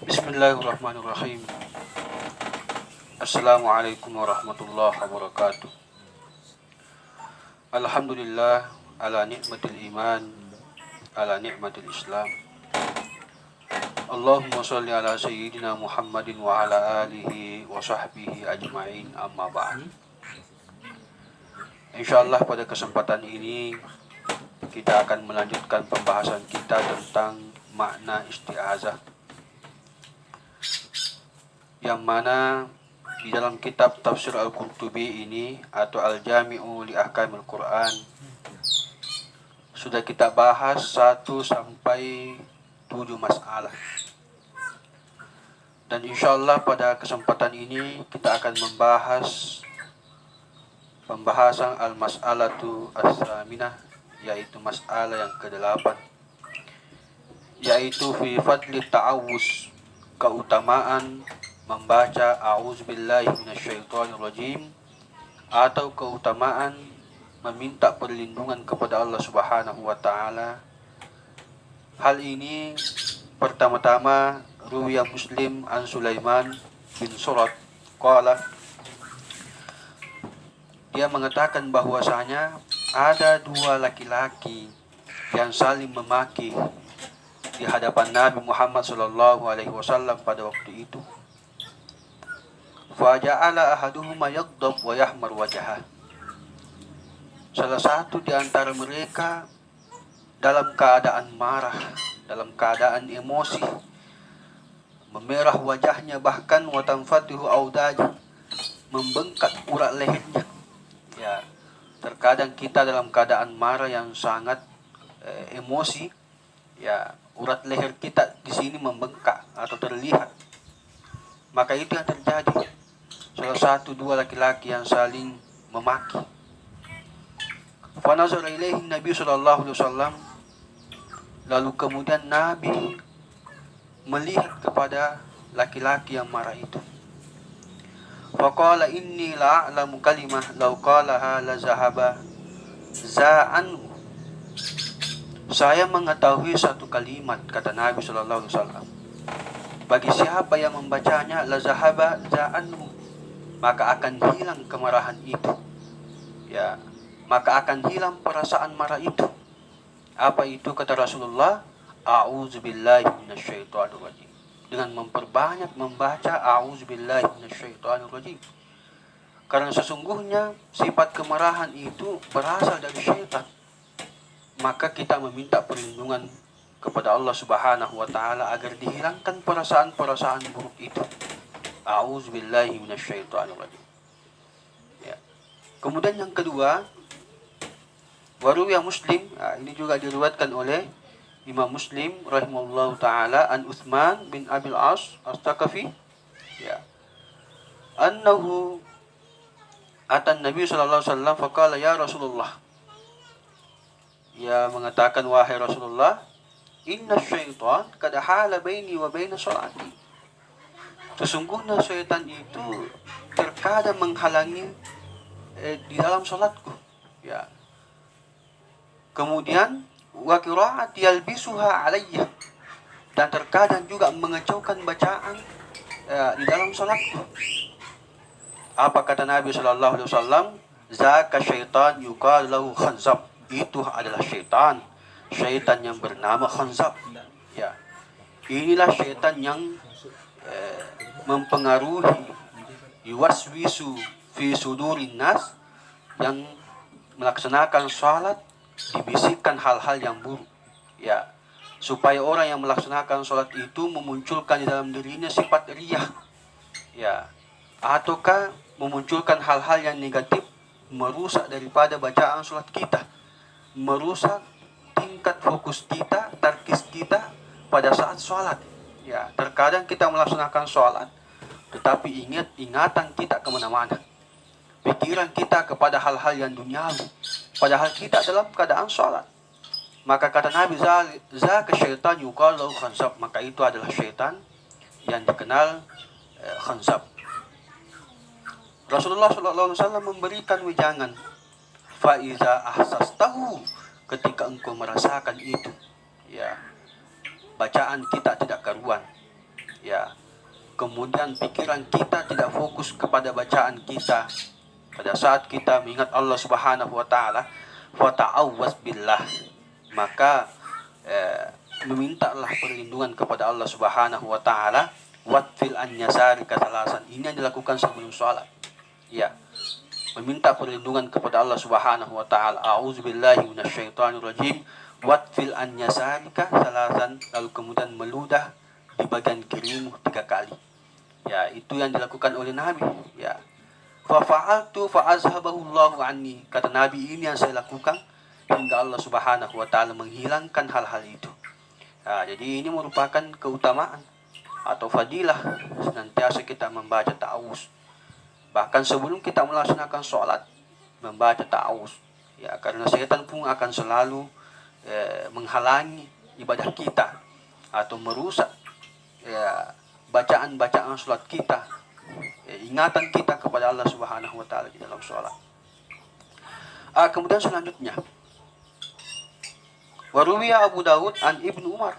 Bismillahirrahmanirrahim. Assalamualaikum warahmatullahi wabarakatuh. Alhamdulillah ala ni'matil iman, ala ni'matil islam. Allahumma sholli ala sayyidina Muhammadin wa ala alihi wa sahbihi ajma'in, amma ba'd. Insyaallah pada kesempatan ini kita akan melanjutkan pembahasan kita tentang makna isti'azah, yang mana di dalam kitab Tafsir Al-Qurtubi ini atau Al-Jami'u li Ahkamil Quran sudah kita bahas 1 sampai 7 masalah. Dan insyaallah pada kesempatan ini kita akan membahas pembahasan al-mas'alatu as-saminah, yaitu masalah yang ke-8, yaitu fi fadli ta'awuz, keutamaan membaca a'udzubillahi minasyaitonirrajim, atau keutamaan meminta perlindungan kepada Allah Subhanahu wa taala. Hal ini pertama-tama ruwiya Muslim an Sulaiman bin Surat qala, dia mengatakan bahwasanya ada dua laki-laki yang saling memaki di hadapan Nabi Muhammad sallallahu alaihi wasallam pada waktu itu. Faja'ala ahaduhuma yaghdab wa yahmar wajhah. Salah satu di antara mereka dalam keadaan marah, dalam keadaan emosi, memerah wajahnya, bahkan wa tanfatihu audaj, membengkak urat lehernya. Ya, terkadang kita dalam keadaan marah yang sangat emosi, ya, urat leher kita di sini membengkak atau terlihat. Maka itu yang terjadi. Salah satu dua laki-laki yang saling memaki. Fa nazara ilaihi Nabi sallallahu alaihi wasallam, lalu kemudian Nabi melihat kepada laki-laki yang marah itu. Faqala inni la'alamu kalimah law qalaha la zahaba za'an. Saya mengetahui satu kalimat, kata Nabi sallallahu alaihi wasallam, bagi siapa yang membacanya la zahaba za'anhu, maka akan hilang kemarahan itu. Ya, maka akan hilang perasaan marah itu. Apa itu, kata Rasulullah? A'udzubillahi minasyaitonirrajim. Dengan memperbanyak membaca a'udzubillahi minasyaitonirrajim. Karena sesungguhnya sifat kemarahan itu berasal dari syaitan. Maka kita meminta perlindungan kepada Allah Subhanahu wa taala agar dihilangkan perasaan-perasaan buruk itu. A'udzubillahi minasyaitonirrajim. Ya. Kemudian yang kedua, waruwiya Muslim, ini juga diriwayatkan oleh Imam Muslim rahimahullahu taala an Utsman bin Abil As As-Saqafi, ya, annahu atan Nabi sallallahu alaihi wasallam faqala ya Rasulullah. Ia mengatakan, wahai Rasulullah, inna syaitan qad hala baini wa baina salati. Sesungguhnya syaitan itu terkadang menghalangi di dalam salatku. Ya. Kemudian wa qira'ati yalbisuha alayya, dan terkadang juga mengecaukan bacaan di dalam salatku. Apa kata Nabi sallallahu alaihi wasallam? Zaka syaitan yuqal lahu khanzab. Itu adalah syaitan yang bernama Khanzab. Ya. Inilah syaitan yang mempengaruhi, yuwaswisu fi sudurin nas, yang melaksanakan salat dibisikkan hal-hal yang buruk, ya, supaya orang yang melaksanakan salat itu memunculkan di dalam dirinya sifat riyah, ya, ataukah memunculkan hal-hal yang negatif, merusak daripada bacaan salat kita, merusak tingkat fokus kita, tarkis kita pada saat salat. Ya, terkadang kita melaksanakan sholat, tetapi ingatan kita kemana-mana, pikiran kita kepada hal-hal yang duniawi, padahal kita dalam keadaan sholat. Maka kata Nabi, zaka syaitan yuqal lahu khanzab, maka itu adalah syaitan yang dikenal khanzab. Rasulullah SAW memberikan wejangan, fa iza ahsastahu, ketika engkau merasakan itu, ya, bacaan kita tidak karuan, Ya, kemudian pikiran kita tidak fokus kepada bacaan kita. Pada saat kita mengingat Allah Subhanahu wa taala, fata'awwaz billah. Maka memintalah perlindungan kepada Allah Subhanahu wa taala, watfil an yasarika salasan. Ini yang dilakukan sebelum sholat. Ya, meminta perlindungan kepada Allah Subhanahu wa taala. A'udzubillahi minasyaitonirrajim. Watfil an yasarika salasan, lalu kemudian meludah di bagian kirimu 3 kali. Ya, itu yang dilakukan oleh Nabi. Ya. Fa fa'altu fa azhabahu Allahu anni. Kata Nabi, ini yang saya lakukan hingga Allah Subhanahu wa taala menghilangkan hal-hal itu. Nah, jadi ini merupakan keutamaan atau fadilah senantiasa kita membaca ta'awuz. Bahkan sebelum kita melaksanakan sholat, membaca ta'awuz. Ya, karena setan pun akan selalu menghalangi ibadah kita atau merusak bacaan-bacaan sholat kita, ingatan kita kepada Allah Subhanahu wa taala di dalam sholat. Kemudian selanjutnya, waruwiya Abu Dawud an Ibnu Umar.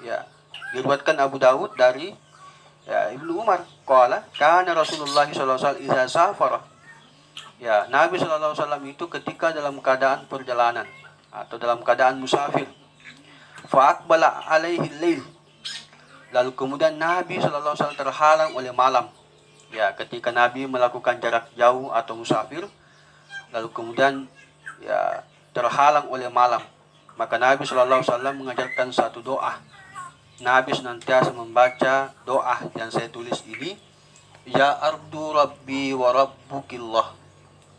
Ya, diriwayatkan Abu Dawud dari Ibnu Umar, qala kana Rasulullah sallallahu alaihi wasallam idza safara. Ya, Nabi sallallahu alaihi wasallam itu ketika dalam keadaan perjalanan atau dalam keadaan musafir, fa aqbala alaihi lail. Lalu kemudian Nabi sallallahu alaihi wasallam terhalang oleh malam. Ya, ketika Nabi melakukan jarak jauh atau musafir, lalu kemudian terhalang oleh malam, maka Nabi sallallahu alaihi wasallam mengajarkan satu doa. Nabi senantiasa membaca doa yang saya tulis ini, ya ardu rabbi wa rabbukillah.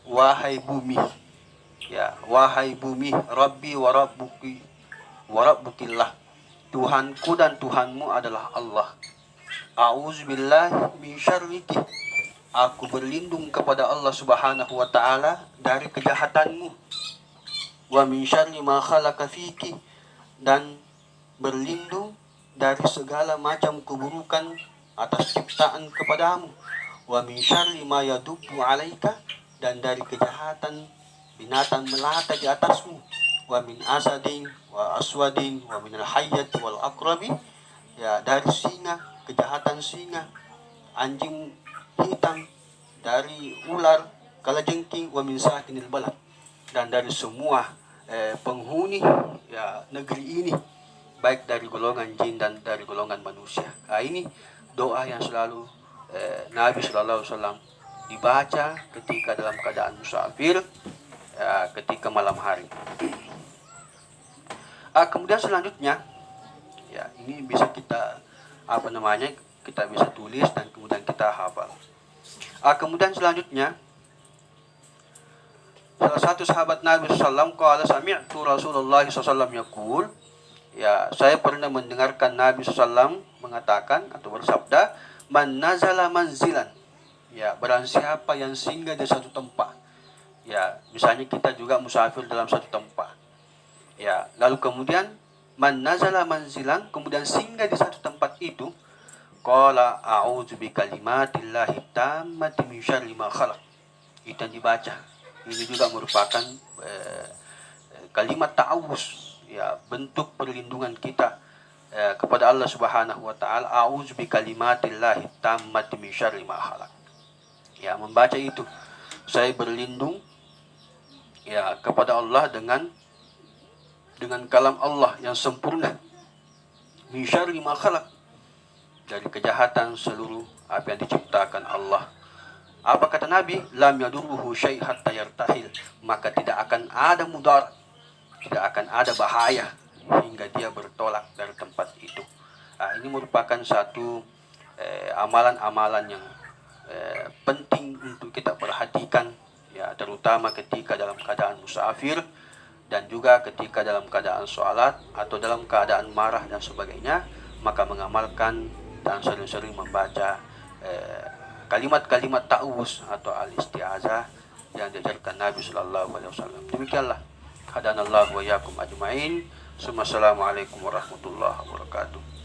Wahai bumi, ya wahai bumi, rabbi wa rabbukillah. Tuhanku dan Tuhanmu adalah Allah. A'udzubillahi min syarriki. Aku berlindung kepada Allah Subhanahu wa taala dari kejahatanmu. Wa min syarri ma khalaqa fiki, dan berlindung dari segala macam keburukan atas ciptaan kepadamu. Wa min syarri ma yadubu alaika, dan dari kejahatan binatang melata di atasmu. Wa min asadin wa aswadin wa min al-hayyati wal aqrabi, ya dari singa, kejahatan singa, anjing hitam, dari ular, kalajengking, wa min sakinil balad, dan dari semua penghuni negeri ini, baik dari golongan jin dan dari golongan manusia. Ini doa yang selalu Nabi sallallahu alaihi wasallam dibaca ketika dalam keadaan musafir, ketika malam hari. Kemudian selanjutnya, ya ini bisa kita kita bisa tulis dan kemudian kita hafal. Kemudian selanjutnya, salah satu sahabat Nabi sallallahu alaihi wasallam qala sami'tu Rasulullah sallallahu alaihi wasallam yaqul. Ya, saya pernah mendengarkan Nabi SAW mengatakan atau bersabda, man nazala manzilan. Ya, barang siapa yang singgah di satu tempat. Ya, misalnya kita juga musafir dalam satu tempat. Ya, lalu kemudian man nazala manzilan, kemudian singgah di satu tempat itu, qala a'udzu bikalimatillahi tammati min syarri ma khalaq. Itu yang dibaca. Ini juga merupakan kalimat ta'awuz. Ya, bentuk perlindungan kita kepada Allah Subhanahu wa taala. A'udzu bikalimatillahi tammati min syarri ma khalaq. Ya, membaca itu, saya berlindung kepada Allah dengan kalam Allah yang sempurna. Min syarri ma khalaq, dari kejahatan seluruh apa yang diciptakan Allah. Apa kata Nabi? Lam yadurruhu syai' hatta yartahil. Maka tidak akan ada mudarat, tidak akan ada bahaya hingga dia bertolak dari tempat itu. Ini merupakan satu amalan-amalan yang penting untuk kita perhatikan, ya, terutama ketika dalam keadaan musafir dan juga ketika dalam keadaan sholat atau dalam keadaan marah dan sebagainya. Maka mengamalkan dan sering-sering membaca kalimat-kalimat ta'awuz atau al-isti'azah yang diajarkan Nabi sallallahu alaihi wasallam. Demikianlah. Hadanallahu wa iyyakum ajmain. Assalamualaikum warahmatullahi wabarakatuh.